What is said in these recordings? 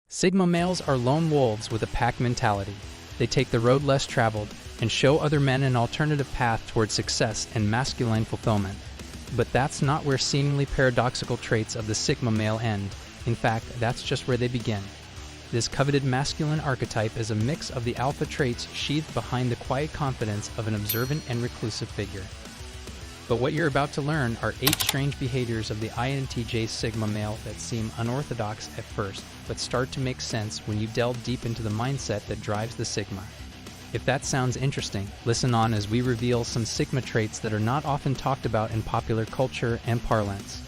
Sigma males are lone wolves with a pack mentality. They take the road less traveled and show other men an alternative path towards success and masculine fulfillment. But that's not where seemingly paradoxical traits of the Sigma male end. In fact, that's just where they begin. This coveted masculine archetype is a mix of the alpha traits sheathed behind the quiet confidence of an observant and reclusive figure. But what you're about to learn are 8 strange behaviors of the INTJ Sigma male that seem unorthodox at first, but start to make sense when you delve deep into the mindset that drives the Sigma. If that sounds interesting, listen on as we reveal some Sigma traits that are not often talked about in popular culture and parlance.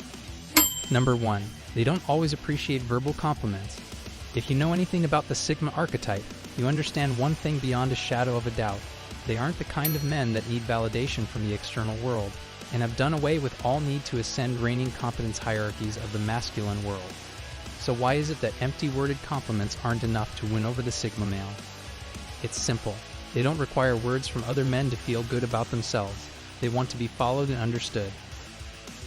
Number 1. They don't always appreciate verbal compliments. If you know anything about the Sigma archetype, you understand one thing beyond a shadow of a doubt. They aren't the kind of men that need validation from the external world, and have done away with all need to ascend reigning competence hierarchies of the masculine world. So why is it that empty-worded compliments aren't enough to win over the Sigma male? It's simple. They don't require words from other men to feel good about themselves. They want to be followed and understood.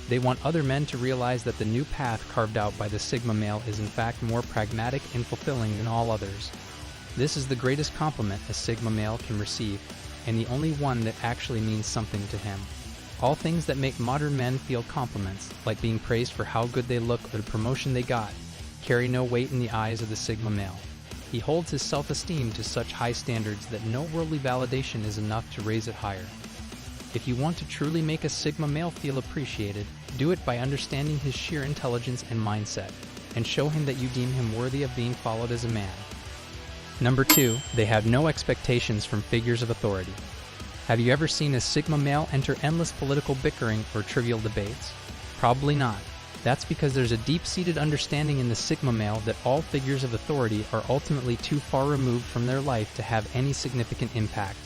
They want other men to realize that the new path carved out by the Sigma male is in fact more pragmatic and fulfilling than all others. This is the greatest compliment a Sigma male can receive, and the only one that actually means something to him. All things that make modern men feel compliments, like being praised for how good they look or the promotion they got, carry no weight in the eyes of the Sigma male. He holds his self-esteem to such high standards that no worldly validation is enough to raise it higher. If you want to truly make a Sigma male feel appreciated, do it by understanding his sheer intelligence and mindset, and show him that you deem him worthy of being followed as a man. Number 2, they have no expectations from figures of authority. Have you ever seen a Sigma male enter endless political bickering or trivial debates? Probably not. That's because there's a deep-seated understanding in the Sigma male that all figures of authority are ultimately too far removed from their life to have any significant impact.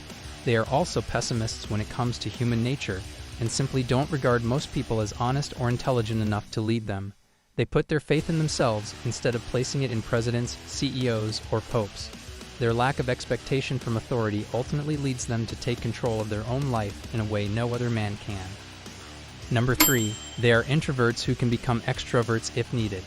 They are also pessimists when it comes to human nature, and simply don't regard most people as honest or intelligent enough to lead them. They put their faith in themselves instead of placing it in presidents, CEOs, or popes. Their lack of expectation from authority ultimately leads them to take control of their own life in a way no other man can. Number 3, they are introverts who can become extroverts if needed.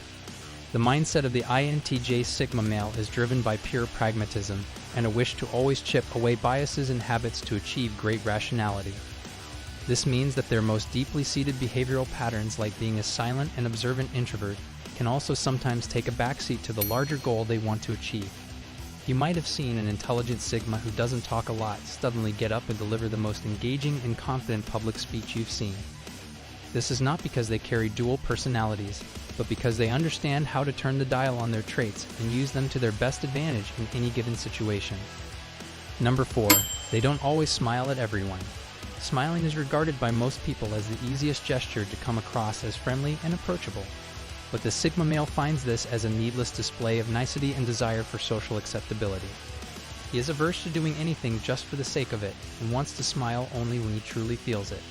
The mindset of the INTJ Sigma male is driven by pure pragmatism and a wish to always chip away biases and habits to achieve great rationality. This means that their most deeply seated behavioral patterns, like being a silent and observant introvert, can also sometimes take a backseat to the larger goal they want to achieve. You might have seen an intelligent Sigma who doesn't talk a lot suddenly get up and deliver the most engaging and confident public speech you've seen. This is not because they carry dual personalities, but because they understand how to turn the dial on their traits and use them to their best advantage in any given situation. Number 4, they don't always smile at everyone. Smiling is regarded by most people as the easiest gesture to come across as friendly and approachable. But the Sigma male finds this as a needless display of nicety and desire for social acceptability. He is averse to doing anything just for the sake of it and wants to smile only when he truly feels it.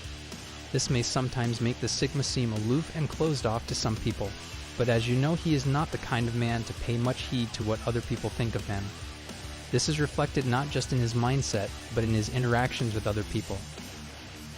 This may sometimes make the Sigma seem aloof and closed off to some people, but as you know, he is not the kind of man to pay much heed to what other people think of him. This is reflected not just in his mindset, but in his interactions with other people.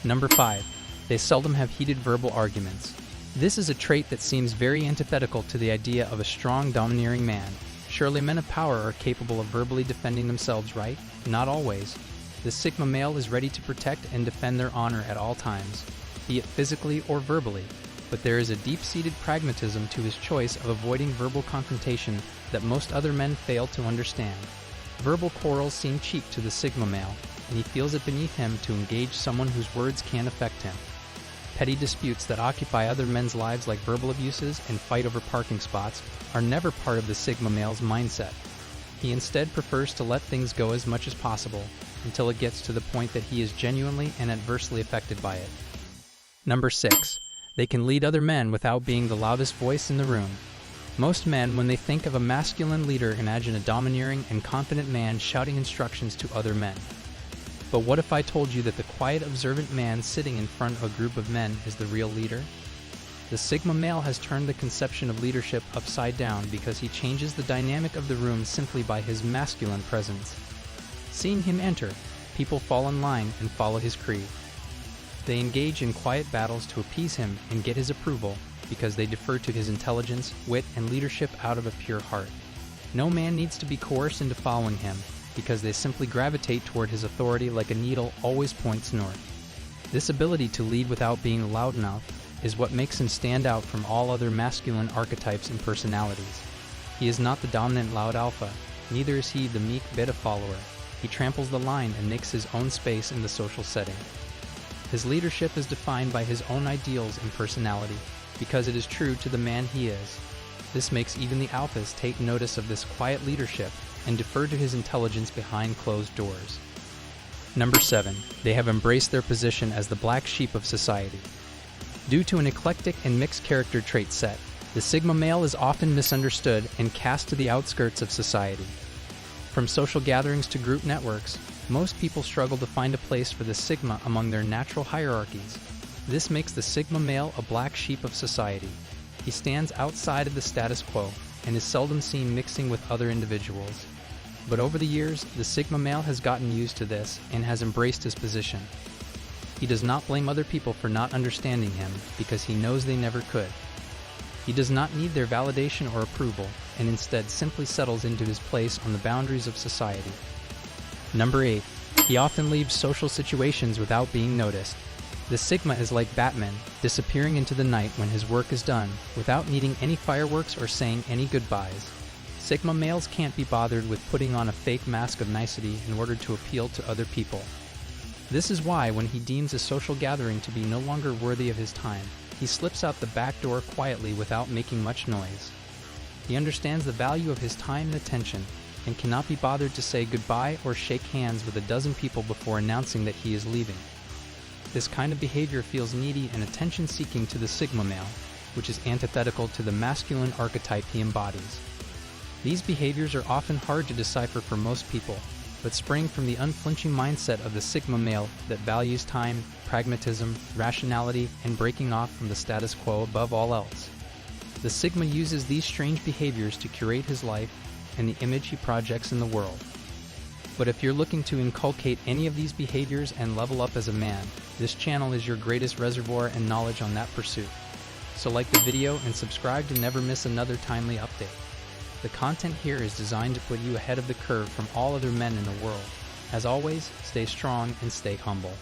Number 5, they seldom have heated verbal arguments. This is a trait that seems very antithetical to the idea of a strong, domineering man. Surely men of power are capable of verbally defending themselves, right? Not always. The Sigma male is ready to protect and defend their honor at all times, be it physically or verbally, but there is a deep-seated pragmatism to his choice of avoiding verbal confrontation that most other men fail to understand. Verbal quarrels seem cheap to the Sigma male, and he feels it beneath him to engage someone whose words can affect him. Petty disputes that occupy other men's lives, like verbal abuses and fight over parking spots, are never part of the Sigma male's mindset. He instead prefers to let things go as much as possible, until it gets to the point that he is genuinely and adversely affected by it. Number 6, they can lead other men without being the loudest voice in the room. Most men, when they think of a masculine leader, imagine a domineering and confident man shouting instructions to other men. But what if I told you that the quiet, observant man sitting in front of a group of men is the real leader? The Sigma male has turned the conception of leadership upside down because he changes the dynamic of the room simply by his masculine presence. Seeing him enter, people fall in line and follow his creed. They engage in quiet battles to appease him and get his approval because they defer to his intelligence, wit, and leadership out of a pure heart. No man needs to be coerced into following him, because they simply gravitate toward his authority like a needle always points north. This ability to lead without being loud enough is what makes him stand out from all other masculine archetypes and personalities. He is not the dominant loud alpha, neither is he the meek beta follower. He tramples the line and makes his own space in the social setting. His leadership is defined by his own ideals and personality, because it is true to the man he is. This makes even the alphas take notice of this quiet leadership and defer to his intelligence behind closed doors. Number 7. They have embraced their position as the black sheep of society. Due to an eclectic and mixed character trait set, the Sigma male is often misunderstood and cast to the outskirts of society. From social gatherings to group networks, most people struggle to find a place for the Sigma among their natural hierarchies. This makes the Sigma male a black sheep of society. He stands outside of the status quo and is seldom seen mixing with other individuals. But over the years, the Sigma male has gotten used to this and has embraced his position. He does not blame other people for not understanding him because he knows they never could. He does not need their validation or approval, and instead simply settles into his place on the boundaries of society. Number 8. He often leaves social situations without being noticed. The Sigma is like Batman, disappearing into the night when his work is done, without needing any fireworks or saying any goodbyes. Sigma males can't be bothered with putting on a fake mask of nicety in order to appeal to other people. This is why, when he deems a social gathering to be no longer worthy of his time, he slips out the back door quietly without making much noise. He understands the value of his time and attention, and cannot be bothered to say goodbye or shake hands with a dozen people before announcing that he is leaving. This kind of behavior feels needy and attention-seeking to the Sigma male, which is antithetical to the masculine archetype he embodies. These behaviors are often hard to decipher for most people, but spring from the unflinching mindset of the Sigma male that values time, pragmatism, rationality, and breaking off from the status quo above all else. The Sigma uses these strange behaviors to curate his life and the image he projects in the world. But if you're looking to inculcate any of these behaviors and level up as a man, this channel is your greatest reservoir and knowledge on that pursuit. So like the video and subscribe to never miss another timely update. The content here is designed to put you ahead of the curve from all other men in the world. As always, stay strong and stay humble.